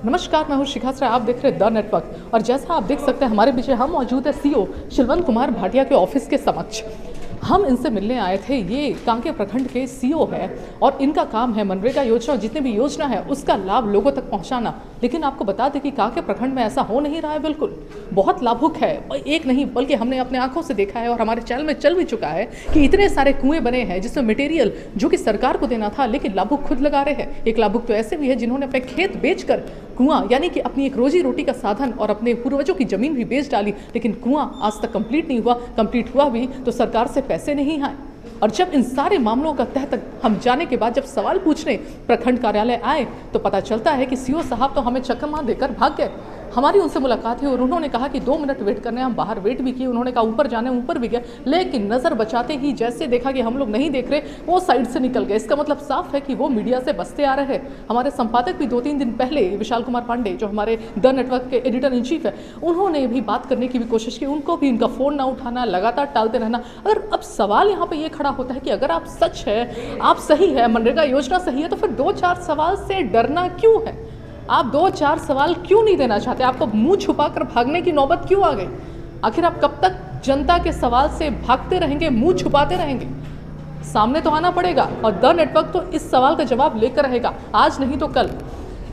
नमस्कार, मैं हूँ शिखा श्रेय। आप देख रहे हैं द नेटवर्क और जैसा आप देख सकते हैं हमारे पीछे हम मौजूद है सीओ शिलवंत कुमार भाटिया के ऑफिस के समक्ष। हम इनसे मिलने आए थे। ये कांके प्रखंड के सीओ है और इनका काम है मनरेगा योजना और जितनी भी योजना है उसका लाभ लोगों तक पहुंचाना। लेकिन आपको बता दें कि कांके प्रखंड में ऐसा हो नहीं रहा है। बिल्कुल बहुत लाभुक है, एक नहीं बल्कि हमने अपने आंखों से देखा है और हमारे चैनल में चल भी चुका है कि इतने सारे कुएं बने हैं जिसमें मटेरियल जो कि सरकार को देना था लेकिन लाभुक खुद लगा रहे हैं। एक लाभुक तो ऐसे भी है जिन्होंने अपने खेत बेचकर कुआं यानी कि अपनी एक रोजी रोटी का साधन और अपने पूर्वजों की जमीन भी बेच डाली, लेकिन कुआं आज तक कंप्लीट नहीं हुआ। कंप्लीट हुआ भी तो सरकार से पैसे नहीं आए। और जब इन सारे मामलों का तह तक हम जाने के बाद जब सवाल पूछने प्रखंड कार्यालय आए तो पता चलता है कि सीओ साहब तो हमें चक्कर देकर भाग गए। हमारी उनसे मुलाकात हुई और उन्होंने कहा कि 2 मिनट वेट करने। हम बाहर वेट भी किए, उन्होंने कहा ऊपर जाने, ऊपर भी गए, लेकिन नज़र बचाते ही जैसे देखा कि हम लोग नहीं देख रहे वो साइड से निकल गए। इसका मतलब साफ है कि वो मीडिया से बचते आ रहे हैं। हमारे संपादक भी 2-3 दिन पहले विशाल कुमार पांडे जो हमारे द नेटवर्क के एडिटर इन चीफ है, उन्होंने भी बात करने की भी कोशिश की। उनको भी इनका फ़ोन ना उठाना, लगातार टालते रहना। अगर अब सवाल यहाँ पर ये खड़ा होता है कि अगर आप सच है, आप सही है, मनरेगा योजना सही है, तो फिर 2-4 सवाल से डरना क्यों है? आप 2-4 सवाल क्यों नहीं देना चाहते? आपको मुंह छुपाकर भागने की नौबत क्यों आ गई? आखिर आप कब तक जनता के सवाल से भागते रहेंगे, मुंह छुपाते रहेंगे? सामने तो आना पड़ेगा और द नेटवर्क तो इस सवाल का जवाब लेकर रहेगा, आज नहीं तो कल।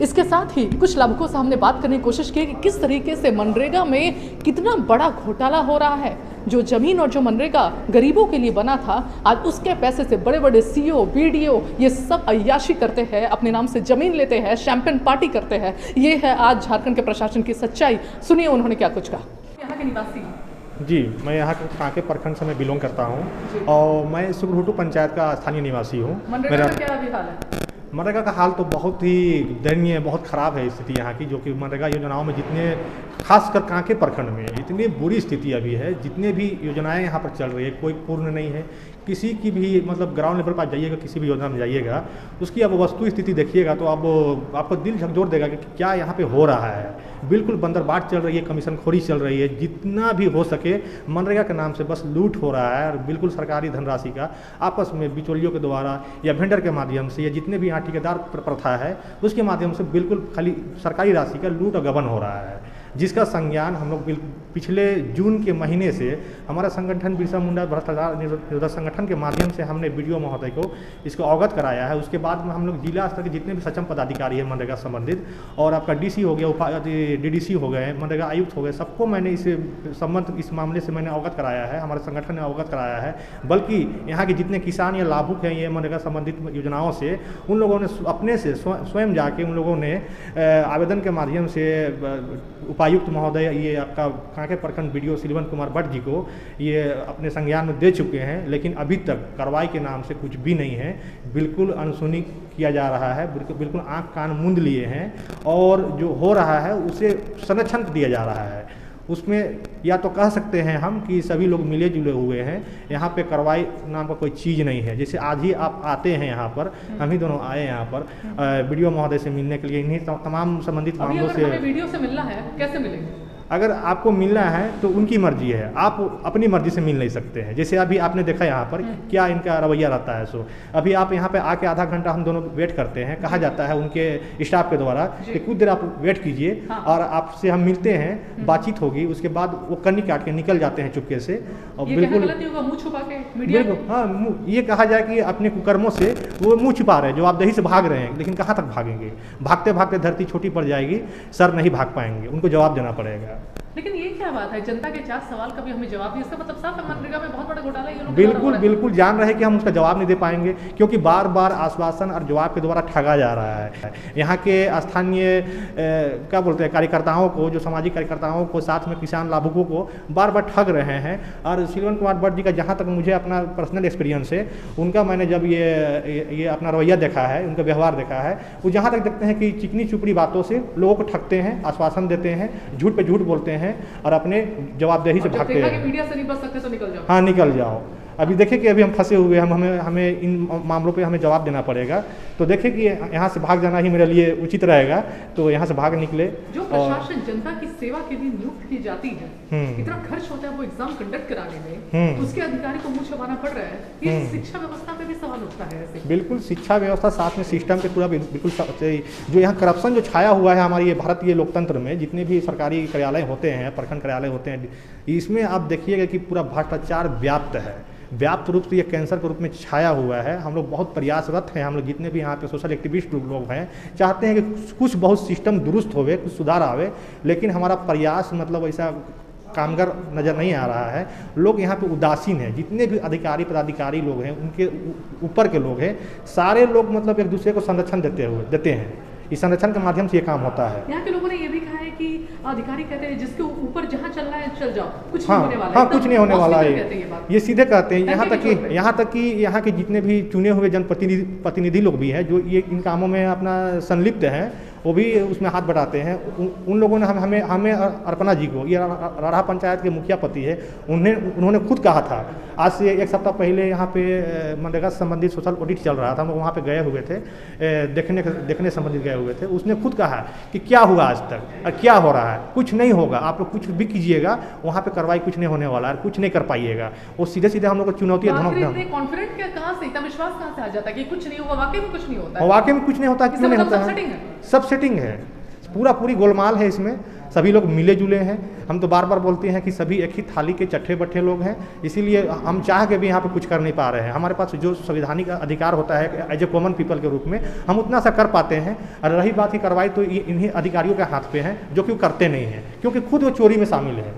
इसके साथ ही कुछ लाभुकों से हमने बात करने की कोशिश की कि किस तरीके से मनरेगा में कितना बड़ा घोटाला हो रहा है। जो जमीन और जो मनरेगा गरीबों के लिए बना था, आज उसके पैसे से बड़े बड़े सीओ, बीडीओ ये सब अय्याशी करते हैं, अपने नाम से जमीन लेते हैं, शैंपेन पार्टी करते हैं। ये है आज झारखंड के प्रशासन की सच्चाई। सुनिए उन्होंने क्या कुछ कहा। यहाँ के निवासी जी, मैं यहाँ के कांके प्रखंड से मैं बिलोंग करता हूँ और मैं सुगरुटू पंचायत का स्थानीय निवासी हूँ। मनरेगा का क्या अभी हाल है? मनरेगा का हाल तो बहुत ही दयनीय, बहुत ख़राब है स्थिति यहाँ की। जो कि मनरेगा योजनाओं में जितने खासकर कांके प्रखंड में इतनी बुरी स्थिति अभी है, जितने भी योजनाएं यहाँ पर चल रही है कोई पूर्ण नहीं है। किसी की भी मतलब ग्राउंड लेवल पर जाइएगा, किसी भी योजना में जाइएगा, उसकी अब वस्तु स्थिति देखिएगा तो अब आपको दिल झकझोर देगा कि क्या यहाँ पे हो रहा है। बिल्कुल बंदरबाट चल रही है, कमीशनखोरी चल रही है। जितना भी हो सके मनरेगा के नाम से बस लूट हो रहा है और बिल्कुल सरकारी धनराशि का आपस में बिचौलियों के द्वारा या वेंडर के माध्यम से या जितने भी यहाँ ठेकेदार प्रथा है उसके माध्यम से बिल्कुल खाली सरकारी राशि का लूट और गबन हो रहा है, जिसका संज्ञान हम लोग पिछले जून के महीने से हमारा संगठन बिरसा मुंडा भ्रष्टाचार निरोधक संगठन के माध्यम से हमने बीडीओ महोदय को इसको अवगत कराया है। उसके बाद में हम लोग जिला स्तर के जितने भी सक्षम पदाधिकारी हैं मनरेगा संबंधित और आपका डीसी हो गया, डीडीसी हो गए, मनरेगा आयुक्त हो गए, सबको मैंने इस मामले से मैंने अवगत कराया है, हमारे संगठन ने अवगत कराया है। बल्कि यहाँ के जितने किसान या लाभुक हैं ये मनरेगा संबंधित योजनाओं से, उन लोगों ने अपने से स्वयं जाके उन लोगों ने आवेदन के माध्यम से उपायुक्त महोदय ये आपका कांके प्रखंड बीडीओ शिलवंत कुमार भट्ट जी को ये अपने संज्ञान में दे चुके हैं, लेकिन अभी तक कार्रवाई के नाम से कुछ भी नहीं है। बिल्कुल अनसुनी किया जा रहा है, बिल्कुल आंख कान मूंद लिए हैं और जो हो रहा है उसे संरक्षण दिया जा रहा है। उसमें या तो कह सकते हैं हम कि सभी लोग मिले जुले हुए हैं, यहाँ पे कार्रवाई नाम का कोई चीज़ नहीं है। जैसे आज ही आप आते हैं यहाँ पर, हम ही दोनों आए यहाँ पर वीडियो महोदय से मिलने के लिए, इन्हीं तमाम संबंधित मामलों से। वीडियो से मिलना है, कैसे मिलेंगे? अगर आपको मिलना है तो उनकी मर्जी है, आप अपनी मर्जी से मिल नहीं सकते हैं। जैसे अभी आपने देखा यहाँ पर क्या इनका रवैया रहता है। सो अभी आप यहाँ पे आके आधा घंटा हम दोनों वेट करते हैं, कहा जाता है उनके स्टाफ के द्वारा कि कुछ देर आप वेट कीजिए और आपसे हम मिलते हैं, बातचीत होगी, उसके बाद वो कन्नी काट के निकल जाते हैं चुपके से। और बिल्कुल मुँह छुपा के मीडिया बिल्कुल हाँ, ये कहा जाए कि अपने कुकर्मों से वो मुँह छुपा रहे हैं, जवाबदेही से भाग रहे हैं, लेकिन कहाँ तक भागेंगे? भागते भागते धरती छोटी पड़ जाएगी, सर नहीं भाग पाएंगे, उनको जवाब देना पड़ेगा। लेकिन ये क्या बात है, जनता के 4 सवाल का भी हमें जवाब दिया? इसका मतलब साफ है मनरेगा में बहुत बड़ा घोटाला है। बिल्कुल जान रहे हैं कि हम उसका जवाब नहीं दे पाएंगे, क्योंकि बार बार आश्वासन और जवाब के द्वारा ठगा जा रहा है। यहाँ के स्थानीय क्या बोलते हैं कार्यकर्ताओं को, जो सामाजिक कार्यकर्ताओं को, साथ में किसान लाभुकों को बार बार ठग रहे हैं। और शिलवंत कुमार भट्ट जी का जहाँ तक मुझे अपना पर्सनल एक्सपीरियंस है, उनका मैंने जब ये अपना रवैया देखा है, उनका व्यवहार देखा है, वो जहाँ तक देखते हैं कि चिकनी चुपड़ी बातों से लोगों को ठगते हैं, आश्वासन देते हैं, झूठ पे झूठ बोलते हैं और अपने जवाबदेही से भागते हैं। मीडिया से नहीं बच सकते तो निकल जाओ। हाँ, निकल जाओ। अभी देखिए कि अभी हम फंसे हुए हैं, हमें इन मामलों पे हमें जवाब देना पड़ेगा। तो देखिए कि यहाँ से भाग जाना ही मेरे लिए उचित रहेगा, तो यहाँ से भाग निकले। जो प्रशासन जनता की सेवा के लिए नियुक्त की जाती है, इतना खर्च होता है वो एग्जाम कंडक्ट कराने में, उसके अधिकारी को मुंह छुपाना पड़ रहा है। ये शिक्षा व्यवस्था पे भी सवाल उठता है ऐसे। बिल्कुल, शिक्षा व्यवस्था साथ में सिस्टम पे पूरा बिल्कुल जो यहाँ करप्शन जो छाया हुआ है हमारी ये भारतीय लोकतंत्र में, जितने भी सरकारी कार्यालय होते हैं, प्रखंड कार्यालय होते हैं, इसमें आप देखिएगा कि पूरा भ्रष्टाचार व्याप्त है, व्याप्त रूप से ये कैंसर के रूप में छाया हुआ है। हम लोग बहुत प्रयासरत हैं, हम लोग जितने भी यहाँ पे सोशल एक्टिविस्ट लोग हैं, चाहते हैं कि कुछ बहुत सिस्टम दुरुस्त होवे, कुछ सुधार आवे, लेकिन हमारा प्रयास मतलब ऐसा कामगार नज़र नहीं आ रहा है। लोग यहाँ पे उदासीन हैं, जितने भी अधिकारी पदाधिकारी लोग हैं, उनके ऊपर के लोग हैं, सारे लोग मतलब एक दूसरे को संरक्षण देते हैं। इस संरक्षण के माध्यम से ये काम होता है। यहाँ के लोगों ने ये भी कहा है कि अधिकारी कहते हैं जिसके ऊपर जहाँ चल रहा है चल जाओ, कुछ हाँ, नहीं होने वाला हाँ, कुछ नहीं होने वाला है, ये सीधे कहते हैं। यहाँ तक कि यहाँ के जितने भी चुने हुए जनप्रतिनिधि लोग भी हैं, जो ये इन कामों में अपना संलिप्त हैं, वो भी उसमें हाथ बटाते हैं। उन लोगों ने हमें अर्पणा जी को, ये राढ़ा पंचायत के मुखिया पति है, उन्होंने खुद कहा था, आज से 1 सप्ताह पहले यहाँ पे मनरेगा से संबंधित सोशल ऑडिट चल रहा था, हम वहाँ पे गए हुए थे, देखने संबंधित गए हुए थे। उसने खुद कहा कि क्या हुआ आज तक और क्या हो रहा है, कुछ नहीं होगा, आप लोग कुछ भी कीजिएगा, वहाँ पे कार्रवाई कुछ नहीं होने वाला है, कुछ नहीं कर पाइएगा। वो सीधे हम लोग को चुनौती है, धमक। कॉन्फिडेंट कहाँ से, इतना विश्वास कहाँ से आ जाता है कि कुछ नहीं होगा? वाकई में कुछ नहीं होता है, वाकई में कुछ नहीं होता, क्यों नहीं होता है? सब सेटिंग है, पूरी गोलमाल है इसमें, सभी लोग मिले जुले हैं। हम तो बार बार बोलते हैं कि सभी एक ही थाली के चट्टे बट्टे लोग हैं, इसीलिए हम चाह के भी यहाँ पे कुछ कर नहीं पा रहे हैं। हमारे पास जो संवैधानिक अधिकार होता है एज ए कॉमन पीपल के रूप में, हम उतना सा कर पाते हैं। और रही बात की कार्रवाई, तो इन्हीं अधिकारियों के हाथ पे है, जो कि वो करते नहीं हैं, क्योंकि खुद वो चोरी में शामिल है।